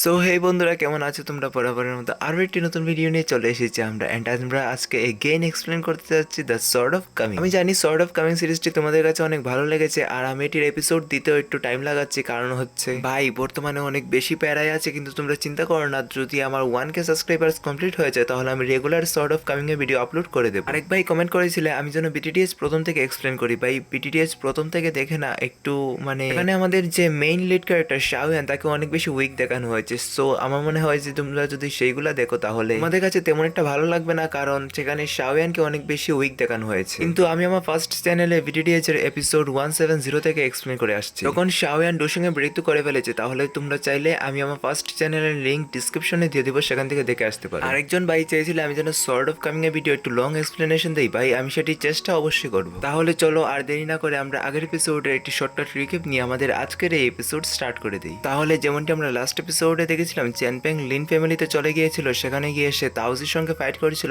So hey বন্ধুরা, কেমন আছো তোমরা? বরাবরের মতো আরও একটি নতুন ভিডিও নিয়ে চলে এসেছি আমরা। অ্যান্ড আমরা আজকে এগেইন এক্সপ্লেন করতে যাচ্ছি দ্য সর্ড অফ কামিং। আমি জানি সর্ড অফ কামিং সিরিজটি তোমাদের কাছে অনেক ভালো লেগেছে, আর আমি এটির এপিসোড দিতেও একটু টাইম লাগাচ্ছি, কারণ হচ্ছে ভাই বর্তমানে অনেক বেশি প্যারায় আছে। কিন্তু তোমরা চিন্তা করো না, যদি আমার 1K সাবস্ক্রাইবার্স কমপ্লিট হয়ে যায় তাহলে আমি রেগুলার সর্ড অফ কামিং এর ভিডিও আপলোড করে দেবো। আরেক ভাই কমেন্ট করেছিলে আমি যেন বিটিটিএস প্রথম থেকে এক্সপ্লেন করি। ভাই বিটিটিএস প্রথম থেকে দেখে না একটু এখানে আমাদের যে মেইন লিড ক্যারেক্টার শাওয়ান, তাকে অনেক বেশি উইক দেখানো হয়েছে। সো আমার মনে হয় যে তোমরা যদি সেইগুলা দেখো তাহলে তোমাদের কাছে তেমন একটা ভালো লাগবে না, কারণ সেখানে শাওয়ানকে অনেক বেশি উইক দেখানো হয়েছে। কিন্তু আমি আমার ফার্স্ট চ্যানেলে বিটিটিএস এর এপিসোড 170 থেকে এক্সপ্লেন করে আসছি, যখন শাওয়ান ডোসুংয়ে মৃত্যু করে ফেলেছে। তাহলে তোমরা চাইলে আমি আমার ফার্স্ট চ্যানেলের লিংক ডিসক্রিপশনে দিয়ে দিব, সেখান থেকে দেখে আসতে পারো। আরেকজন ভাই চেয়েছিল আমি যেন সর্ড অফ কামিং এর ভিডিও একটু লং এক্সপ্লেনেশন দেই। ভাই আমি সেটি চেষ্টা অবশ্যই করবো। তাহলে চলো আর দেরি না করে আমরা আগের এপিসোডের একটি শর্টকাট রিক্যাপ নিয়ে আমাদের আজকের এই এপিসোড স্টার্ট করে দিই। তাহলে যেমনটি আমরা লাস্ট এপিসোডে দেখেছিলাম, চ্যানপ্যাং লিন ফ্যামিলিতে চলে গিয়েছিল, সেখানে গিয়ে সে তাওজির সঙ্গে ফাইট করেছিল।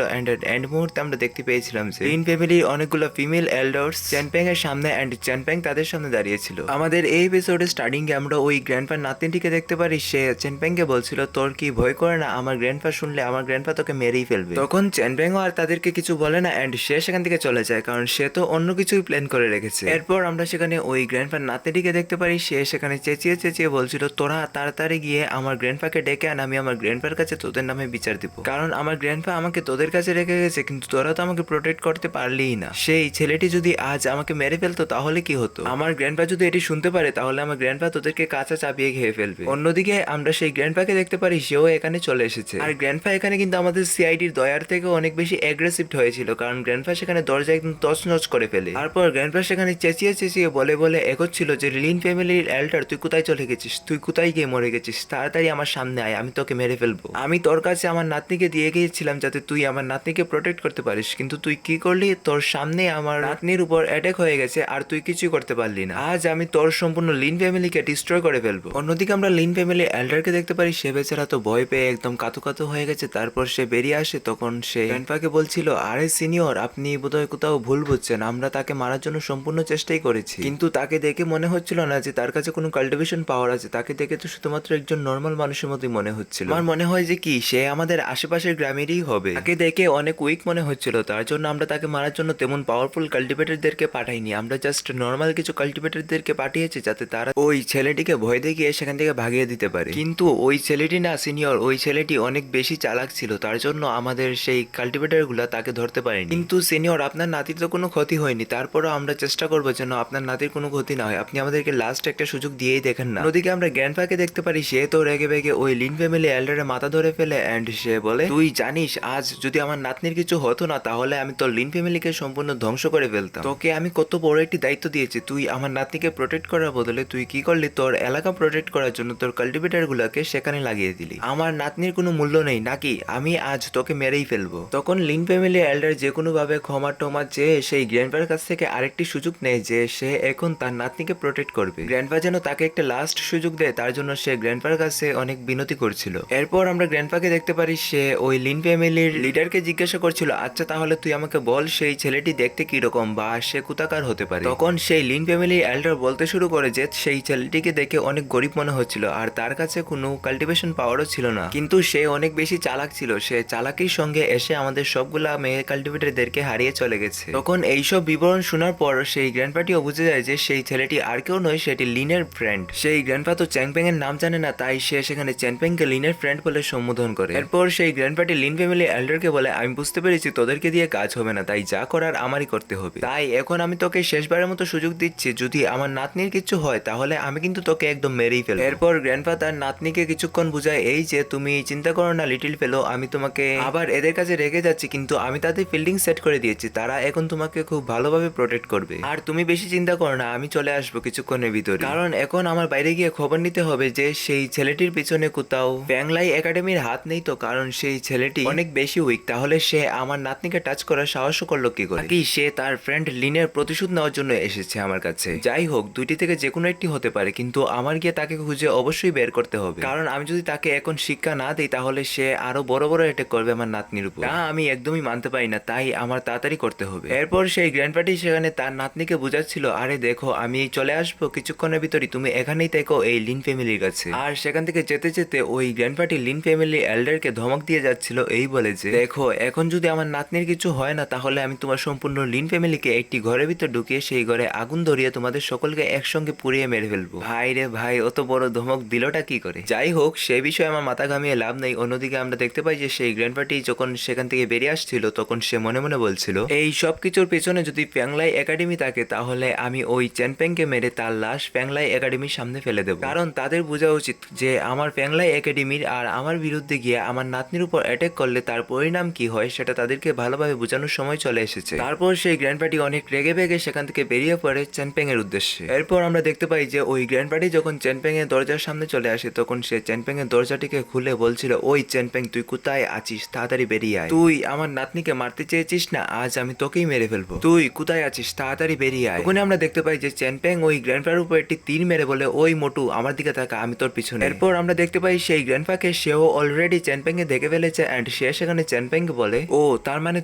এন্ড মুহূর্তে আমরা দেখতে পেয়েছিলাম যে লিন ফ্যামিলির অনেকগুলো ফিমেল এল্ডার্স চ্যানপ্যাং এর সামনে, এন্ড চ্যানপ্যাং তাদের সামনে দাঁড়িয়েছিল। আমাদের এই এপিসোডে স্টার্টিং এ আমরা ওই গ্র্যান্ডপার নাতনিটিকে দেখতে পারি। সে চ্যানপ্যাংকে বলছিল তোর কি ভয় করে না? আমার গ্র্যান্ডপা শুনলে আমার গ্র্যান্ডপা তোকে মেরেই ফেলবে। তখন চ্যানপ্যাংও আর তাদেরকে কিছু বলে না, এন্ড সে সেখান থেকে চলে যায়, কারণ সে তো অন্য কিছুই প্ল্যান করে রেখেছে। এরপর আমরা সেখানে ওই গ্র্যান্ডপার নাতনিটিকে দেখতে পারি। সে সেখানে চেঁচিয়ে চেঁচিয়ে বলছিল তোরা তাড়াতাড়ি গিয়ে আমার গ্র্যান্ডপাকে ডেকে আন, আমি আমার গ্র্যান্ডপার কাছে তোদের নামে বিচার দিব, কারণ আমার গ্র্যান্ডপা আমাকে তোদের কাছে রেখে গেছে, কিন্তু তোরা তো আমাকে প্রোটেক্ট করতে পারলিই না। সেই ছেলেটি যদি আজ আমাকে মেরে ফেলতো তাহলে কি হতো? আমার গ্র্যান্ডপা যদি এটি শুনতে পারে তাহলে আমার গ্র্যান্ডপা তোদেরকে কাঁচা চাপিয়ে খেয়ে ফেলবে। অন্যদিকে আমরা সেই গ্র্যান্ডপাকে দেখতে পারি, সেও এখানে চলে এসেছে। আর গ্র্যান্ডপা এখানে কিন্তু আমাদের সিআইডির দয়ার থেকে অনেক বেশি অ্যাগ্রেসিভ হয়েছিল, কারণ গ্র্যান্ডপা সেখানে দরজা একদম তছনছ করে ফেলে। তারপর গ্র্যান্ডপা সেখানে চেঁচিয়ে চেঁচিয়ে বলে এগোচ্ছিল যে লিন ফ্যামিলির এল্ডার, তুই কোথায় চলে গেছিস? তুই কোথায় গিয়ে মরে গেছিস? তাড়াতাড়ি আমার সামনে আয়, আমি তোকে মেরে ফেলবো। আমি তোর কাছে আমার নাতনিকে দিয়ে গিয়েছিলাম যাতে তুই আমার নাতনিকে প্রোটেক্ট করতে পারিস, কিন্তু তুই কি করলি? তোর সামনে আমার নাতনির উপর অ্যাটাক হয়ে গেছে আর তুই কিছুই করতে পারলি না। আজ আমি তোর সম্পূর্ণ লিন ফ্যামিলিকে ডিস্ট্রয় করে ফেলবো। অন্যদিকে আমরা লিন ফ্যামিলি এল্ডারকে দেখতে পারি। সে বেচারা তো ভয় পেয়ে একদম কাতু কাতু হয়ে গেছে। তারপর সে বেরিয়ে আসে। তখন সে গ্র্যান্ডপাকে বলছিল আরে সিনিয়র, আপনি বোধহয় কোথাও ভুল বুঝছেন, আমরা তাকে মারার জন্য সম্পূর্ণ চেষ্টাই করেছি, কিন্তু তাকে দেখে মনে হচ্ছিল না যে তার কাছে কোনো কাল্টিভেশন পাওয়ার আছে। তাকে দেখে তো শুধুমাত্র একজন নর্মাল মানুষের মতোই মনে হচ্ছিল। আমার মনে হয় যে কি সে আমাদের আশেপাশের গ্রামেরই হবে। তাকে দেখে অনেক উইক মনে হচ্ছিল, তার জন্য আমরা তাকে মারার জন্য তেমন পাওয়ারফুল কাল্টিভেটরদেরকে পাঠাইনি। আমরা জাস্ট নর্মাল কিছু কাল্টিভেটরদেরকে পাঠিয়েছি যাতে তারা ওই ছেলেটিকে ভয় দেখিয়ে সেখান থেকে ভাগিয়ে দিতে পারে। কিন্তু ওই ছেলেটি না সিনিয়র, ওই ছেলেটি অনেক বেশি চালাক ছিল, তার জন্য আমাদের সেই কাল্টিভেটর গুলা তাকে ধরতে পারেনি। কিন্তু সিনিয়র, আপনার নাতির তো কোনো ক্ষতি হয়নি, তারপরও আমরা চেষ্টা করবো যেন আপনার নাতির কোনো ক্ষতি না হয়। আপনি আমাদেরকে লাস্ট একটা সুযোগ দিয়েই দেখেন না। ওদিকে আমরা গ্র্যান্ডপাকে দেখতে পারি, সে তো রেগে বেগে ওই লিন ফ্যামিলি এল্ডারের মাথা ধরে ফেলে। এন্ড সে বলে তুই জানিস আজ যদি আমার নাতনির কিছু হতো না তাহলে আমি তোর লিন ফ্যামিলিকে সম্পূর্ণ ধ্বংস করে ফেলতাম। তোকে আমি কত বড় একটি দায়িত্ব দিয়েছি, তুই আমার নাতনিকে প্রোটেক্ট করার বদলে তুই কি করলি? তোর এলাকা প্রোটেক্ট করার জন্য তোর কাল্টিভেটর গুলাকে সেখানে লাগিয়ে দিলি। আমার নাতনির কোনো মূল্য নেই নাকি? আমি আজ তোকে মেরেই ফেলবো। তখন লিন ফ্যামিলি এল্ডার যে কোনো ভাবে ক্ষমা টমা চেয়ে সেই গ্র্যান্ডপার কাছ থেকে আরেকটি সুযোগ নেয় যে সে এখন তার নাতনিকে প্রোটেক্ট করবে। গ্র্যান্ডপা যেন তাকে একটা লাস্ট সুযোগ দেয়, তার জন্য সে গ্র্যান্ডপার কাছে অনেক বিনতি করছিল। এরপর আমরা গ্র্যান্ডপাকে দেখতে পারি সে ওই লিন ফ্যামিলির লিডারকে জিজ্ঞাসা করছিল আচ্ছা তাহলে তুই আমাকে বল সেই ছেলেটি দেখতে কিরকম বা সে কোথাকার হতে পারে। তখন সেই লিন ফ্যামিলি এল্ডার বলতে শুরু করে যে সেই ছেলেটিকে দেখে অনেক গরিব মনে হচ্ছিল, আর তার কাছে কোনো কাল্টিভেশন পাওয়ারও ছিল না, কিন্তু সে অনেক বেশি চালাক ছিল। সে চালাকির সঙ্গে এসে আমাদের সবগুলা মেয়ে কাল্টিভেটরদেরকে হারিয়ে চলে গেছে। তখন এইসব বিবরণ শোনার পর সেই গ্র্যান্ডপাটিও বুঝে যায় যে সেই ছেলেটি আর কেউ নয়, সেটি লিনের ফ্রেন্ড। সেই গ্র্যান্ডপা তো চ্যাংপ্যাং এর নাম জানে না, তাই সে সেখানে চ্যাংপ্যাংকে লিনের ফ্রেন্ড বলে সম্বোধন করে। এরপর সেই গ্র্যান্ডপাটি লিন ফ্যামিলি এল্ডারকে বলে আমি বুঝতে পেরেছি তোদেরকে দিয়ে কাজ হবে না, তাই যা করার আমারই করতে হবে। তাই এখন আমি তোকে শেষবারের মতো সুযোগ দিচ্ছি, যদি আমার নাতনির কিছু হয় তাহলে আমি কিন্তু তোকে একদম মেরেই ফেলবো। এরপর গ্র্যান্ডপা তার নাতনিকে কিছুক্ষণ বুঝায় এই যে তুমি চিন্তা করো না লিটল ফেলো, আমি তোমাকে আবার এদের কাছে রেখে যাচ্ছি, কিন্তু আমি তাদের ফিল্ডিং সেট করে দিয়েছি, তারা এখন তোমাকে খুব ভালোভাবে প্রোটেক্ট করবে। আর তুমি বেশি চিন্তা করো না, আমি চলে আসবো কিছুক্ষণের ভিতরে, কারণ এখন আমার বাইরে গিয়ে খবর নিতে হবে যে সেই ছেলেটির পিছনে কোথাও ব্যাংলাই একাডেমির হাত নেই তো, কারণ সেই ছেলেটি অনেক বেশি উইক। তাহলে সে আমার নাতনিকে টাচ করার সাহস করলো কি করে? কি সে তার ফ্রেন্ড লিনের প্রতিশোধ নেওয়ার জন্য এসেছে আমার কাছে? যাই হোক, দুইটি থেকে যে কোনো একটি হতে পারে, কিন্তু আমার গিয়ে তাকে খুঁজে অবশ্যই বের করতে হবে, কারণ আমি যদি তাকে এখন শিক্ষা না দিই তাহলে সে আরো বড় বড় অ্যাটাক করবে আমার নাতনির উপর। তা আমি একদমই মানতে পারি না, তাই আমার তাড়াতাড়ি করতে হবে। এরপর সেই গ্র্যান্ডপাটি সেখানে তার নাতনিকে বুঝাচ্ছিল আরে দেখো আমি চলে আসবো কিছুক্ষণের ভিতরই, তুমি এখানেই থেকো এই লিন ফ্যামিলির কাছে। আর সেখান থেকে যেতে যেতে ওই গ্র্যান্ডপাটি লিন ফ্যামিলি এল্ডারকে ধমক দিয়ে যাচ্ছিল এই বলে যে, দেখো এখন যদি আমার নাতনির কিছু হয় না তাহলে আমি তোমার সম্পূর্ণ লিন ফ্যামিলিকে একটি ঘরের ভিতর ঢুকিয়ে সেই ঘরে আগুন ধরিয়ে তোমাদের সকলকে একসঙ্গে পুড়িয়ে মেরে ফেলবো। ভাই রে ভাই, অত বড় ধমক দিলটা কি করে? যাই হোক, সেই বিষয়ে আমার মাথা ঘামিয়ে লাভ নেই। অন্যদিকে আমরা দেখতে পাই যে সেই গ্র্যান্ডপাটি যখন সেখান থেকে বেরিয়ে আসছিল তখন সে মনে মনে বলছিল, এই সব কিছুর পেছনে যদি ফ্যাংলাই একাডেমি থাকে তাহলে আমি ওই চ্যানপেংকে মেরে তার লাশ ফ্যাংলাই একাডেমির সামনে ফেলে দেবো। কারণ তাদের বোঝা উচিত যে আমার ফ্যাংলাই একাডেমির আর আমার বিরুদ্ধে গিয়ে আমার নাতনির উপর অ্যাটাক করলে তার পরিণাম কি হয় সেটা তাদেরকে ভালোভাবে বোঝানোর সময় চলে এসেছে। তারপর সেই গ্র্যান্ডপাটি অনেক রেগে বেগে সেখান থেকে বেরিয়ে পড়ে চ্যানপেং এর উদ্দেশ্যে। এরপর আমরা দেখতে পাই যে ওই গ্র্যান্ডপাটি যখন চ্যানপেং এর দরজার সামনে চলে আসে তখন সে চ্যানপেং এর দরজাটিকে খুলে বলছিল, ওই চ্যানপেং তুই কোথায় আছিস, তাড়াতাড়ি বেরিয়ে আয়। তুই আমার নাতনিকে মারতে চেয়েছিস না, আজ আমি তোকেই মেরে ফেলবো। তুই কোথায় আছিস, তাড়াতাড়ি বেরিয়ে আয়। তখন আমরা দেখতে পাই যে চ্যানপেং ওই গ্র্যান্ডপার উপর একটি তীর মেরে বলে, ওই মোটু আমার দিকে তাকা, আমি তোর পিছনে। এরপর আমরা দেখতে পাই সেই গ্র্যান্ডপাকে সেও অলরেডি চ্যানপেং এ দেখে ফেলেছে এন্ড সে সেখানে চ্যানপেং কে বলে, ও তার মানে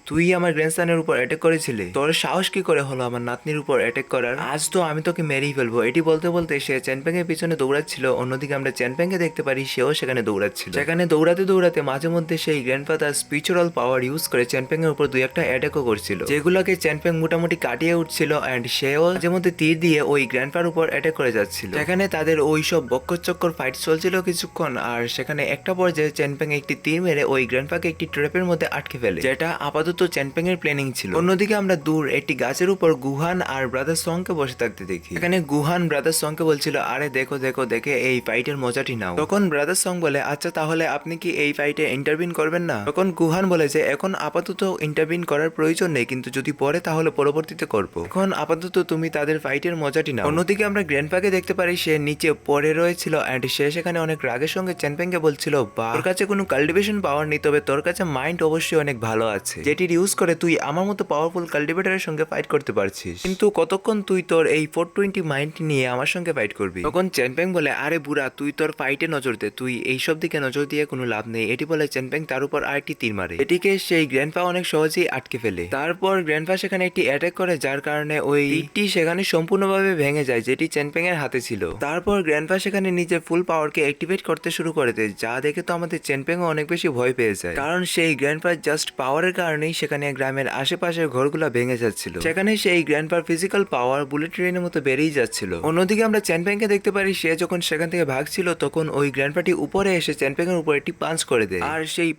তুই আমার গ্র্যান্ডসনের উপর অ্যাটাক করেছিলি, তোর সাহস কি করে হলো আমার নাতনির উপর অ্যাটাক করার? আজ তো আমি তোকে মেরেই ফেলবো। এটি বলতে বলতে সে চ্যানপেং এর পিছনে দৌড়াচ্ছিল। অন্যদিকে আমরা চ্যানপেং কে দেখতে পারি সেও সেখানে দৌড়াচ্ছিল। সেখানে দৌড়াতে দৌড়াতে মাঝে মধ্যে সেই গ্র্যান্ডপা তার স্পিরিচুয়াল পাওয়ার ইউজ করে চ্যানপেং এর উপর দুই একটা অ্যাটাকও করছিল, যেগুলোকে চ্যানপেং মোটামুটি কাটিয়ে উঠছিল এন্ড সেও মাঝে মধ্যে তীর দিয়ে ওই গ্র্যান্ডপার উপর অ্যাটাক করে যাচ্ছিল। সেখানে তাদের ওই সব বক্কর ফাইট চলছিল কিছুক্ষণ, আর সেখানে একটা পর্যায়ে চ্যানপেং একটি তীর মেরে ওই গ্র্যান্ডপাকে একটি ট্র্যাপের মধ্যে আটকে ফেলে, যেটা আপাতত চ্যানপেং এর প্ল্যানিং ছিল। অন্যদিকে আমরা দূর একটি গাছের উপর গুহান আর ব্রাদার সংকে বসে থাকতে দেখি। এখানে গুহান ব্রাদার সংকে বলছিল, আরে দেখো দেখো দেখে এই ফাইটের মজাটি নাও। তখন ব্রাদার সং বলে, আচ্ছা তাহলে আপনি কি এই ফাইটে ইন্টারভিন করবেন না? তখন গুহান বলে যে এখন আপাতত ইন্টারভিন করার প্রয়োজন নেই, কিন্তু যদি পরে তাহলে পরবর্তীতে করব। এখন আপাতত তুমি তাদের ফাইটের মজাটি নাও। অন্যদিকে আমরা গ্র্যান্ডপাকে দেখতে পারি সে নিচে পড়ে রয়েছিল এন্ড সে সেখানে অনেক রাগের সঙ্গে চ্যানপেংকে বলছিল, বা তোর কাছে কোনো কাল্টিভেশন পাওয়ার নেই, তবে তোর কাছে মাইন্ড অবশ্যই অনেক ভালো আছে, যেটির ইউজ করে তুই আমার মতো পাওয়ারফুল কাল্টিভেটরের সঙ্গে ফাইট করতে পারছিস, কিন্তু কতক্ষণ তুই তোর এই 420 মাইন্ড নিয়ে আমার সঙ্গে ফাইট করবি? তখন চ্যানপেং বলে, আরে বুড়া তুই তোর ফাইটে নজর দে, তুই এইসব দিকে নজর দিয়ে কোনো লাভ নেই। এটি বলে চ্যানপেং তার উপর আরেকটি তীর মারে, এটিকে সেই গ্র্যান্ডপা অনেক সহজেই আটকে ফেলে। তারপর গ্র্যান্ডপা সেখানে একটি অ্যাটাক করে যার কারণে ওই তীরটি সেখানে সম্পূর্ণভাবে ভেঙে যায়, যেটি চ্যানপেং এর হাতে ছিল। তারপর গ্র্যান্ডপা সেখানে নিজের ফুল পাওয়ারকে অ্যাক্টিভেট করতে শুরু করে দেয়, যা দেখে তো আমাদের চ্যানপেং অনেক বেশি ভয় পেয়ে যায়, কারণ সেই গ্র্যান্ডপার জাস্ট পাওয়ারের কারণেই সেখানে গ্রামের আশেপাশের ঘরগুলো ভেঙে যাচ্ছিল। সেখানে সেই গ্র্যান্ডপার ফিজিক্যাল পাওয়ার বুলেট ট্রেনের মতো বেড়েই যাচ্ছিল। অন্যদিকে আমরা চ্যানপেংকে দেখতে পারি সে যখন সেখান থেকে ভাগছিল তখন ওই গ্র্যান্ডপাটি উপরে এসে চ্যানপেং এর উপর একটি পাঞ্চ করে দেয়, আর সেই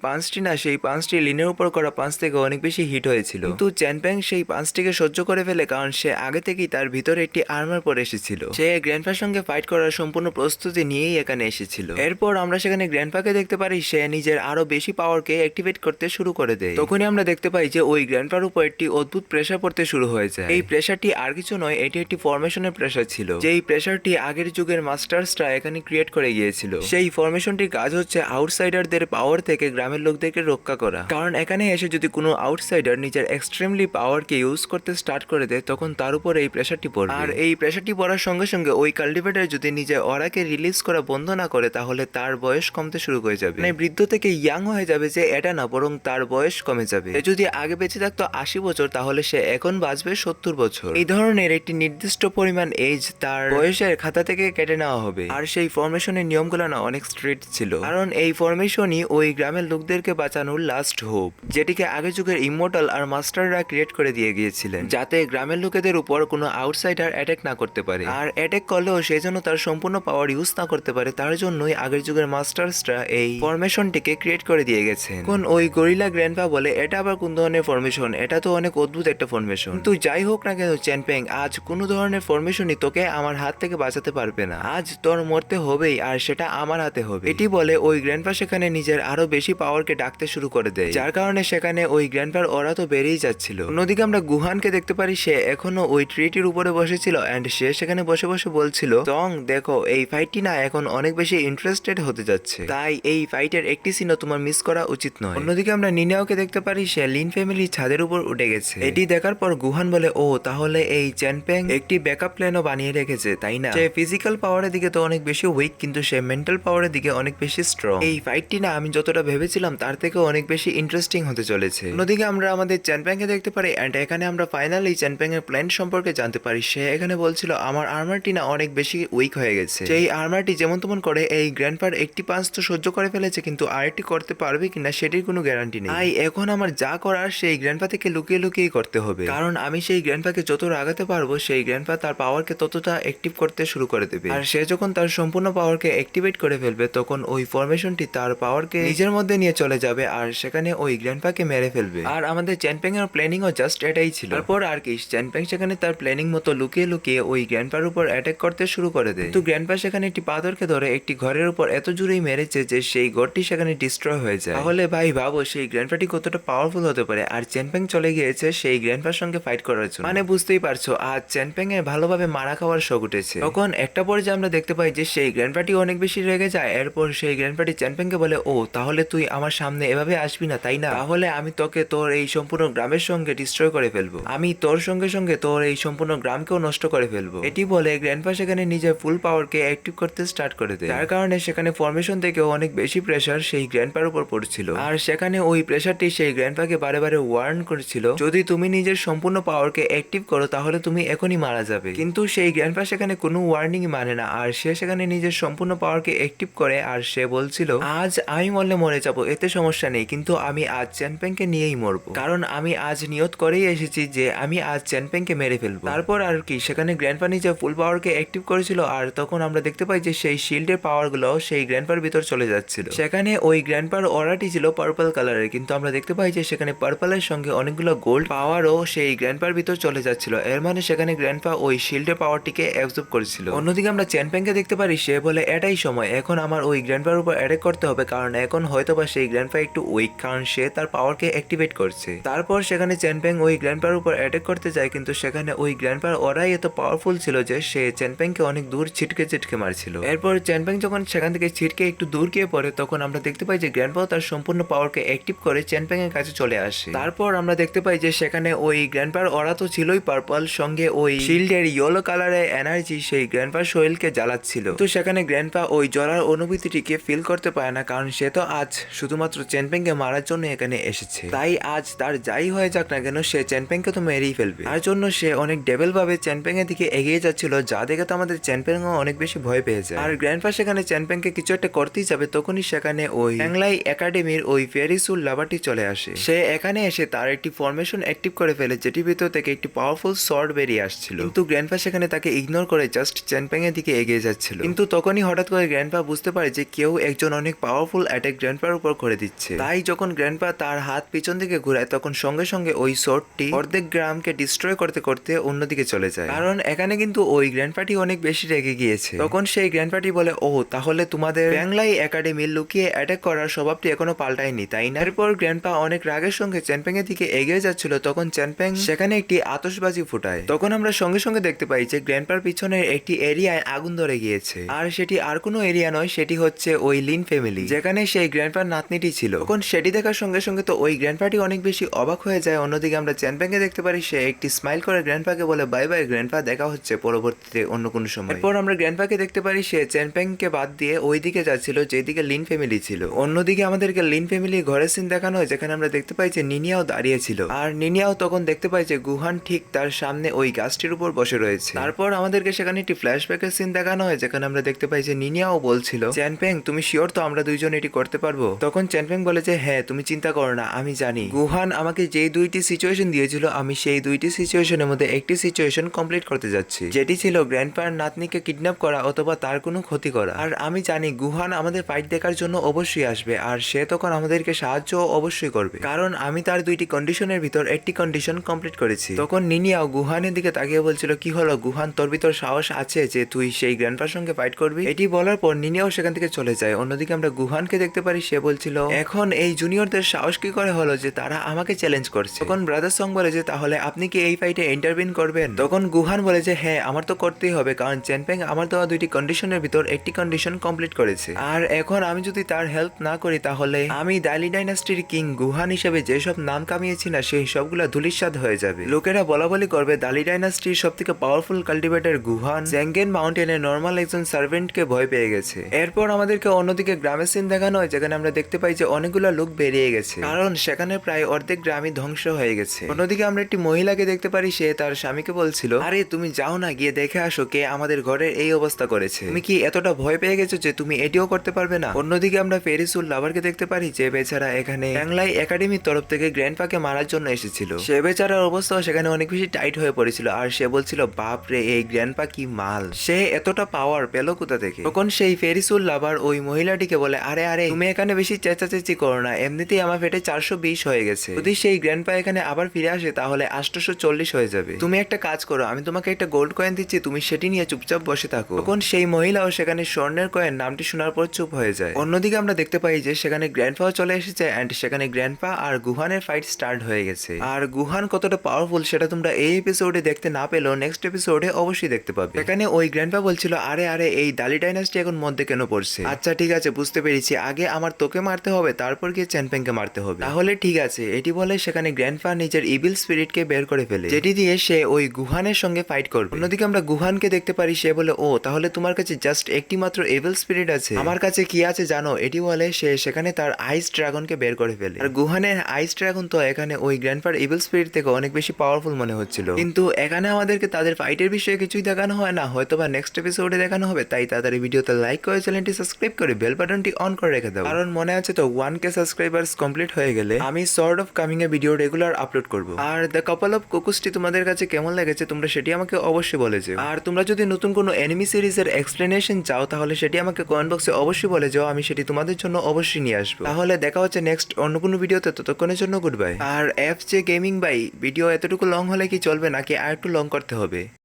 পাঞ্চটি লিনের উপর করা পাঞ্চ থেকে অনেক বেশি হিট হয়েছিল, কিন্তু চ্যানপেং সেই পাঞ্চটিকে সহ্য করে ফেলে, কারণ সে আগে থেকেই তার ভিতরে একটি আর্মার পরে এসেছিল। সে গ্র্যান্ডপার সঙ্গে ফাইট করার সম্পূর্ণ প্রস্তুতি নিয়েই এখানে এসেছিল। এরপর আমরা সেখানে গ্র্যান্ডপাকে দেখতে পারি সে নিজের আরো বেশি পাওয়ারকে অ্যাক্টিভেট করতে শুরু করে দেয়। তখনই আমরা দেখতে পাই যে ওই গ্র্যান্ডপার উপর একটি অদ্ভুত প্রেসার পড়তে শুরু হয়ে যায়। এই প্রেসারটি আর কিছু নয়, এটি একটি ফরমেশনের প্রেসার ছিল, যেই প্রেসারটি আগের যুগের মাস্টার্সরা এখানে ক্রিয়েট করে গিয়েছিল। সেই ফরমেশনটির কাজ হচ্ছে আউটসাইডারদের পাওয়ার থেকে গ্রামের লোকদেরকে রক্ষা করা, কারণ এখানে এসে যদি কোনো আউটসাইডার নিজের এক্সট্রিমলি পাওয়ারকে ইউজ করতে স্টার্ট করে দেয় তখন তার উপর এই প্রেসারটি পড়বে, আর এই প্রেসারটি পড়ার সঙ্গে সঙ্গে ওই কাল্টিভেটর যদি নিজের অরাকে রিলিজ করা বন্ধ না করে তাহলে তার বয়স কমতে শুরু হয়ে যাবে, মানে বৃদ্ধ থেকে ইয়াং হয়ে যাবে, যে এটা না বরং তার বয়স কমে যাবে। যদি আগে বেঁচে থাকতো 80 বছর তাহলে সে এখন বাঁচবে 70 বছর। এই ধরনের একটি নির্দিষ্ট পরিমাণ এজ তার বয়সের খাতা থেকে কেটে নেওয়া হবে। আর সেই ফরমেশনের নিয়মগুলো না অনেক স্ট্রিক্ট ছিল, কারণ এই ফরমেশনই ওই গ্রামের লোকদেরকে বাঁচানোর লাস্ট হোপ, যেটিকে আগের যুগের ইমমর্টাল আর মাস্টাররা ক্রিয়েট করে দিয়ে গিয়েছিলেন, যাতে গ্রামের লোকেদের উপর কোনো আউটসাইডার অ্যাটাক না করতে পারে, আর অ্যাটাক করলেও সেই জন্য তার সম্পূর্ণ পাওয়ার ইউজ না করতে পারে। তার জন্যই আগের যুগের মাস্টার্সরা এই ফরমেশনটিকে ক্রিয়েট করে দিয়ে গেছেন। কোন ওই গরিলা গ্র্যান্ডপা বলে, এটা আবার কোন ধরনের ফরমেশন? এটা তো অনেক অদ্ভুত একটা ফরমেশন। তুই যাই হোক না কেন চ্যানপেং, আজ কোনো ধরনের ফরমেশনই তোকে আমার হাত থেকে বাঁচাতে পারবে না। আজ তোর মরতে হবেই, আর সেটা আমার হাতে হবে। এটি বলে ওই গ্র্যান্ডপা সেখানে নিজের আরো বেশি পাওয়ারকে ডাকতে শুরু করে দেয়, যার কারণে সেখানে ওই গ্র্যান্ডপার ওরা তো বেড়েই যাচ্ছিল। অন্যদিকে আমরা গুহানকে দেখতে পারি সে এখনো ওই ট্রিটির উপরে বসেছিল এন্ড সে সেখানে বসে বসে বলছিল, টং দেখো এই ফাইটটি না এখন অনেক বেশি ইন্টারেস্টেড হতে যাচ্ছে, তাই এই ফাইটের একটি সিনও তোমার মিস করা উচিত নয়। অন্যদিকে আমরা নিনাওকে দেখতে পারি সে লিন ফ্যামিলি ছাদের উপর উঠে গেছে। এটি দেখার পর গুহান বলে, ও তাহলে এই চ্যানপেং একটি ব্যাকআপ প্ল্যানও বানিয়ে রেখেছে তাই না? সে ফিজিক্যাল পাওয়ারের দিকে তো অনেক বেশি উইক, কিন্তু সে মেন্টাল পাওয়ারের দিকে অনেক বেশি স্ট্রং। এই ফাইটটি না আমি যতটা ভেবেছিলাম তার থেকে অনেক বেশি ইন্টারেস্টিং হতে চলেছে। অন্যদিকে আমরা আমাদের চ্যানপেংকে দেখতে পারি এন্ড এখানে আমরা ফাইনালি চ্যানপেং এর প্ল্যান সম্পর্কে জানতে পারি। সে এখানে বলছিল আমার আর্মারটি না অনেক বেশি উইক হয়ে গেছে, সেই আর্মারটি যেমন তেমন করে এই গ্র্যান্ডপার একটি পাঞ্চ তো সহ্য করে ফেলেছে, কিন্তু আরেকটি করতে পারবে কিনা সেটির কোনো গ্যারান্টি নেই। তাই এখন আমার যা করার সেই গ্র্যান্ডপা থেকে লুকিয়ে লুকিয়ে করতে হবে, কারণ আমি সেই গ্র্যান্ডপাকে যত আগাতে পারবো সেই গ্র্যান্ডপা তার পাওয়ারকে ততটা অ্যাক্টিভ করতে শুরু করে দেবে। আর সে যখন তার সম্পূর্ণ পাওয়ারকে অ্যাক্টিভেট করে ফেলবে তখন ওই ফরমেশনটি তার পাওয়ারকে নিজের মধ্যে নিয়ে চলে যাবে আর সেখানে ওই গ্র্যান্ডপাকে মেরে ফেলবে। আর আমাদের চ্যানপ্যাং এর প্ল্যানিংও জাস্ট এটাই ছিল। তারপর আর কি চ্যানপ্যাং সেখানে তার প্ল্যানিং মতো লুকিয়ে লুকিয়ে ওই গ্র্যান্ডপার উপর অ্যাটাক করতে শুরু করে দেয়, কিন্তু গ্র্যান্ডপা সেখানে একটি পাথরকে ধরে একটি ঘরের উপর এত জোরেই মেরেছে যে সেই ঘরটি সেখানে ডিস্ট্রয় হয়ে যায়। তাহলে ভাই ভাবো সেই গ্র্যান্ডপাটি কতটা পাওয়ারফুল হতে পারে। আর চ্যানপ্যাং চলে গিয়েছে সেই গ্র্যান্ডপার সঙ্গে ফাইট করার জন্য, মানে বুঝতেই পারছো আজ চ্যানপ্যাং এর ভালোভাবে মারা খাওয়ার শখ উঠেছে। তখন একটা পর্যায়ে আমরা দেখতে পাই যে সেই গ্র্যান্ডপাটি অনেক বেশি রেগে যায়। এরপর সেই গ্র্যান্ডপাটি চ্যানপ্যাংকে বলে, ও তাহলে তুই আমার সামনে এভাবে আসবি না তাই না, তাহলে আমি তোকে তোর এই সম্পূর্ণ গ্রামের সঙ্গে ডিস্ট্রয় করে ফেলবো, আমি তোর সঙ্গে সঙ্গে তোর এই সম্পূর্ণ গ্রামকেও নষ্ট করে ফেলবো। এটি বলে গ্র্যান্ডপা সেখানে নিজের ফুল পাওয়ারকে অ্যাক্টিভ করতে স্টার্ট করে দেয়, যার কারণে সেখানে ফরমেশন থেকে অনেক বেশি প্রেসার সেই গ্র্যান্ডপার উপর পড়ছিল। আর সেখানে ওই প্রেসারটি সেই গ্র্যান্ডপাকে বারে বারে ওয়ার্ন করেছিল, যদি তুমি নিজের সম্পূর্ণ পাওয়ারকে অ্যাক্টিভ করো তাহলে তুমি এখনই মারা যাবে। কিন্তু সেই গ্র্যান্ডপা সেখানে কোনো ওয়ার্নিং মানে না, আর সে সেখানে নিজের সম্পূর্ণ পাওয়ারকে অ্যাক্টিভ করে। আর সে বলছিল, আজ আমি মরলে মরে যাবো, এতে সমস্যা নেই, কিন্তু আমি আজ চ্যানপ্যাংকে নিয়েই মরবো, কারণ আমি আজ নিয়ত করেই এসেছি যে আমি আজ চ্যানপ্যাংকে মেরে ফেলবো। তারপর আর কি সেখানে গ্র্যান্ডপা নিজের ফুল পাওয়ারকে অ্যাক্টিভ করেছিল, আর তখন আমরা দেখতে পাই যে সেই শিল্ডের পাওয়ার গুলো সেই গ্র্যান্ডপার ভিতর চলে যাচ্ছিল। সেখানে ওই গ্র্যান্ডপার অরাটি ছিল পার্পল কালারের, কিন্তু আমরা দেখতে পাই যে সেখানে পার্পলের সঙ্গে অনেকগুলো গোল্ড পাওয়ারও সেই গ্র্যান্ডপার ভিতর চলে যাচ্ছিল। এর মানে সেখানে গ্র্যান্ডপা ওই শিল্ডের পাওয়ারটিকে অ্যাবজর্ব করেছিল। অন্যদিকে আমরা চ্যানপ্যাংকে দেখতে পারি সে বলে, এটাই সময়, এখন আমার ওই গ্র্যান্ডপার উপর অ্যাটাক করতে হবে, কারণ এখন হয়তোবা সেই গ্র্যান্ডপা একটু উইক, কারণ সে তার পাওয়ারকে অ্যাক্টিভেট করছে। তারপর সেখানে চ্যানপ্যাং ওই গ্র্যান্ডপার উপর অ্যাটাক করতে যায়, কিন্তু সেখানে ওই গ্র্যান্ডপার ওরাই এত পাওয়ারফুল ছিল যে সে চ্যানপ্যাংকে অনেক দূর ছিটকে ছিটকে মারছিল। এরপর চ্যানপ্যাং যখন সেখান থেকে ছিটকে একটু দূর গিয়ে পড়ে তখন আমরা দেখতে পাই যে গ্র্যান্ডপাও তার সম্পূর্ণ পাওয়ারকে অ্যাক্টিভ করে চ্যানপ্যাং এর কাছে চলে আসে। তারপর আমরা দেখতে পাই যে সেখানে ওই গ্র্যান্ডপার ওরা তো ছিলই পার্পল, সঙ্গে ওই শিল্ডের ইয়েলো কালারের এনার্জি সেই গ্র্যান্ডপার শরীরকে জ্বালাচ্ছিল। তো সেখানে গ্র্যান্ডপা ওই জ্বলার অনুভূতিটিকে ফিল করতে পারে না, কারণ সে তো আজ শুধুমাত্র চ্যানপ্যাংকে মারার জন্য এখানে এসেছে। তাই আজ তার যাই হয়ে যাক না কেন সে চ্যানপ্যাংকে তো মেরেই ফেলবে। তার জন্য সে অনেক ডেভেল ভাবে চ্যানপ্যাং এর দিকে এগিয়ে যাচ্ছিল, যা দেখে তো আমাদের চ্যানপ্যাংও অনেক বেশি ভয় পেয়ে যায়। আর গ্র্যান্ডপা সেখানে চ্যানপ্যাংকে কিছু একটা করতেই যাবে, তখনই সেখানে ওই চ্যাংলাই একাডেমির ওই ফেরিসুল লাভারটি চলে আসে। সে এখানে এসে তার একটি ফরমেশন অ্যাক্টিভ করে ফেলে, যেটির ভিতর থেকে একটি পাওয়ারফুল শর্ট বেরিয়ে আসছিল, কিন্তু গ্র্যান্ডপা সেখানে তাকে ইগনোর করে জাস্ট চ্যানপ্যাং এর দিকে এগিয়ে যাচ্ছিল। কিন্তু তখনই হঠাৎ করে গ্র্যান্ডপা বুঝতে পারে যে কেউ একজন অনেক পাওয়ারফুল অ্যাটাক গ্র্যান্ডপার উপর করে দিচ্ছে। তাই যখন গ্র্যান্ডপা তার হাত পিছন দিকে ঘুরায় তখন সঙ্গে সঙ্গে ওই শর্টটি অর্ধেক গ্রামকে ডিস্ট্রয় করতে করতে অন্যদিকে চলে যায়, কারণ এখানে কিন্তু ওই গ্র্যান্ডপাটি অনেক বেশি রেগে গিয়েছে। তখন সেই গ্র্যান্ডপাটি বলে, ও তাহলে তোমাদের ব্যাংলাই একাডেমি লুকিয়ে অ্যাটাক করার স্বভাবটি এখনো পাল্টায়নি তাই না। এরপর গ্র্যান্ডপা অনেক রাগের সঙ্গে চ্যানপ্যাং এর দিকে এগিয়ে যাচ্ছিল, তখন চ্যানপ্যাং সেখানে একটি আতশবাজি ফুটায়। তখন আমরা সঙ্গে সঙ্গে দেখতে পাই যে গ্র্যান্ডপার পিছনের একটি এরিয়ায় আগুন ধরে গিয়েছে, আর সেটি আর কোনো এরিয়া নয়, সেটি হচ্ছে ওই লিন ফ্যামিলি, যেখানে সেই গ্র্যান্ডপার নাতনিটি ছিল। তখন সেটি দেখার সঙ্গে সঙ্গে তো ওই গ্র্যান্ডপাটি অনেক বেশি অবাক হয়ে যায়। অন্যদিকে আমরা চ্যানপ্যাংকে দেখতে পারি সে একটি স্মাইল করে গ্র্যান্ডপাকে বলে, বাই বাই গ্র্যান্ডপা, দেখা হচ্ছে পরবর্তীতে অন্য কোনো সময়। এরপর আমরা গ্র্যান্ডপাকে দেখতে পারি সে চ্যানপ্যাংকে বাদ দিয়ে ওই দিকে যাচ্ছিল যেদিকে লিন ফ্যামিলি ছিল। অন্যদিকে আমাদেরকে লিন ফ্যামিলির ঘরের সিন দেখানো হয়, যেখানে আমরা দেখতে পাই যে নিনিয়াও দাঁড়িয়ে ছিল, আর নিনিয়াও তখন দেখতে পাই যে গুহান ঠিক তার সামনে ওই গাছটির উপর বসে রয়েছে। তারপর আমাদেরকে সেখানে একটি ফ্ল্যাশব্যাকের সিন দেখানো হয়, যেখানে আমরা দেখতে পাই যে নিনিয়াও বলছিল, চ্যানপ্যাং তুমি শিওর তো আমরা দুইজন এটি করতে পারবো? তখন চ্যানপ্যাং বলে যে হ্যাঁ, তুমি চিন্তা করো না, আমি জানি গুহান আমাকে যেই দুইটি সিচুয়েশন দিয়েছিল আমি সেই দুইটি সিচুয়েশনের মধ্যে একটি সিচুয়েশন কমপ্লিট করতে যাচ্ছি, যেটি ছিল গ্র্যান্ডপার নাতনিকে কিডন্যাপ করা অথবা তার কোনো ক্ষতি করা। আর আমি জানি গুহান আমাদের ফাইট দেখার জন্য অবশ্যই আসবে, আর সে তখন আমাদেরকে সাহায্য অবশ্যই করবে, কারণ আমি তার দুইটি কন্ডিশনের ভিতর একটি কন্ডিশন কমপ্লিট করেছি। তখন নিনিয়াও গুহানের দিকে তাকিয়ে বলছিল, কি হলো গুহান, তোর ভিতর সাহস আছে যে তুই সেই গ্র্যান্ডপার সঙ্গে ফাইট করবি? এটি বলার পর নিনিয়াও সেখান থেকে চলে যায়। অন্যদিকে আমরা গুহানকে দেখতে পারি সে বলছিল, এখন এই জুনিয়রদের সাহস কি করে হলো যে তারা আমাকে চ্যালেঞ্জ করছে? তখন ব্রাদার সং বলে যে তাহলে আপনি কি এই ফাইটে ইন্টারভিন করবেন? তখন গুহান বলে যে হ্যাঁ, আমার তো করতেই হবে, কারণ চ্যানপ্যাং আমার দেওয়া দুইটি কন্ডিশনের ভিতর একটি কন্ডিশন কমপ্লিট করেছে, আর এখন আমি যদি তার হেল্প না করি তাহলে আমি দালি ডাইনাস্টির কিং গুহান হিসেবে যেসব নাম কামিয়েছি না সেই সবগুলা ধুলিস্বাদ হয়ে যাবে। লোকেরা বলা বলি করবে দালি ডাইনাস্টির সব থেকে পাওয়ারফুল কাল্টিভেটর গুহান জ্যাঙ্গেন মাউন্টেনে নর্মাল একজন সার্ভেন্টকে ভয় পেয়ে গেছে। এরপর আমাদেরকে অন্যদিকে গ্রামের সিন দেখানো হয়, যেখানে আমরা দেখতে পাই যে অনেকগুলো লোক বেরিয়ে গেছে, কারণ সেখানে প্রায় অর্ধেক গ্রামই ধ্বংস হয়ে গেছে। অন্যদিকে আমরা একটি মহিলাকে দেখতে পারি সে তার স্বামীকে বলছিল, আরে তুমি যাও না, গিয়ে দেখে আসো কে আমাদের ঘরের এই অবস্থা করেছে, তুমি কি এতটা ভয় পেয়ে গেছো যে তুমি এটিও করতে পারবে না। অন্যদিকে আমরা ফেরিসুল লাভারকে দেখতে পারি যে বেচারা এখানে ট্যাংলাই একাডেমির তরফ থেকে গ্র্যান্ডপাকে মারার জন্য এসেছিল। সে বেচারার অবস্থাও সেখানে অনেক বেশি টাইট হয়ে পড়েছিল আর সে বলছিল বাপ রে এই গ্র্যান্ডপা কি মাল, সে এতটা পাওয়ার পেল কোথা থেকে। তখন সেই ফেরিসুল লাভার ওই মহিলাটিকে বলে আরে আরে তুমি এখানে বেশি চেঁচাচেঁচি করো না, এমনিতেই আমার পেটে 420 হয়ে গেছে, যদি সেই গ্র্যান্ডপা এখানে আবার ফিরে আসে তাহলে 840 হয়ে যাবে। তুমি একটা কাজ করো, আমি তোমাকে একটা গোল্ড কয়েন দিচ্ছি, তুমি সেটি নিয়ে চুপচাপ বসে থাকো। তখন সেই মহিলাও সেখানে স্বর্ণের কয়েন নামটি শোনার পর চুপ হয়ে যায়। অন্যদিকে আমরা দেখতে পাই যে সেখানে গ্র্যান্ডপাও চলে এসেছে এন্ড সেখানে গ্র্যান্ডপা আর গুহানের ফাইট স্টার্ট হয়ে গেছে। আর গুহান কতটা পাওয়ারফুল সেটা তোমরা এই এপিসোডে দেখতে না পেলেও নেক্সট এপিসোডে অবশ্যই দেখতে পাবে। এখানে ওই গ্র্যান্ডপা বলছিল আরে আরে এই দালি ডাইনাস্টি এখন মধ্যে কেন পড়ছে। আচ্ছা ঠিক আছে বুঝতে পেরেছি, আগে আমার তোকে মারতে হবে তারপর গিয়ে চ্যানপেংকে মারতে হবে। তাহলে ঠিক আছে, এটি বলে সেখানে গ্র্যান্ডপা নিজের ইভিল স্পিরিটকে বের করে ফেলে, যেটি দিয়ে সে ওই গুহানের সঙ্গে ফাইট করবে। অন্যদিকে আমরা গুহানকে দেখতে পারি, সে বলে ও তাহলে তোমার কাছে জাস্ট একটি মাত্র ইভিল স্পিরিট আছে, আমার কাছে কি আছে জানো। এটি বলে সে সেখানে তার আইস ড্রাগনকে বের করে ফেলে। আর গুহানের আইস ড্রাগন তো এখানে ওই গ্র্যান্ডপার ইভিল স্পিরিট থেকে অনেক বেশি পাওয়ারফুল মনে হচ্ছিল, কিন্তু এখানে আমাদেরকে তাদের ফাইটের বিষয়ে কিছুই দেখানো হয় না, হয়তো বা নেক্সট এপিসোডে দেখানো হবে। তাই তাড়াতাড়ি ভিডিওতে লাইক করে চ্যানেলটি সাবস্ক্রাইব করে বেল বাটনটি অন করে রেখে দাও, কারণ মনে আছে তো 1K সাবস্ক্রাইবার্স কমপ্লিট হয়ে গেলে আমি sort of coming a video regular upload করব। আর দ্য কাপল অফ কুকুসটি তোমাদের কাছে কেমন লেগেছে তোমরা সেটি আমাকে অবশ্যই বলে যাও। আর তোমরা যদি নতুন কোনো এনিমি সিরিজের এক্সপ্লেনেশন চাও তাহলে সেটি আমাকে কমেন্ট বক্সে অবশ্যই বলে যাও, আমি সেটি তোমাদের জন্য অবশ্যই নিয়ে আসবো। তাহলে দেখা হচ্ছে নেক্সট অন্য কোনো ভিডিওতে, ততক্ষণের জন্য গুড বাই। আর এফজে গেমিং ভাই ভিডিও এতটুকু লং হলে কি চলবে নাকি আর একটু লং করতে হবে?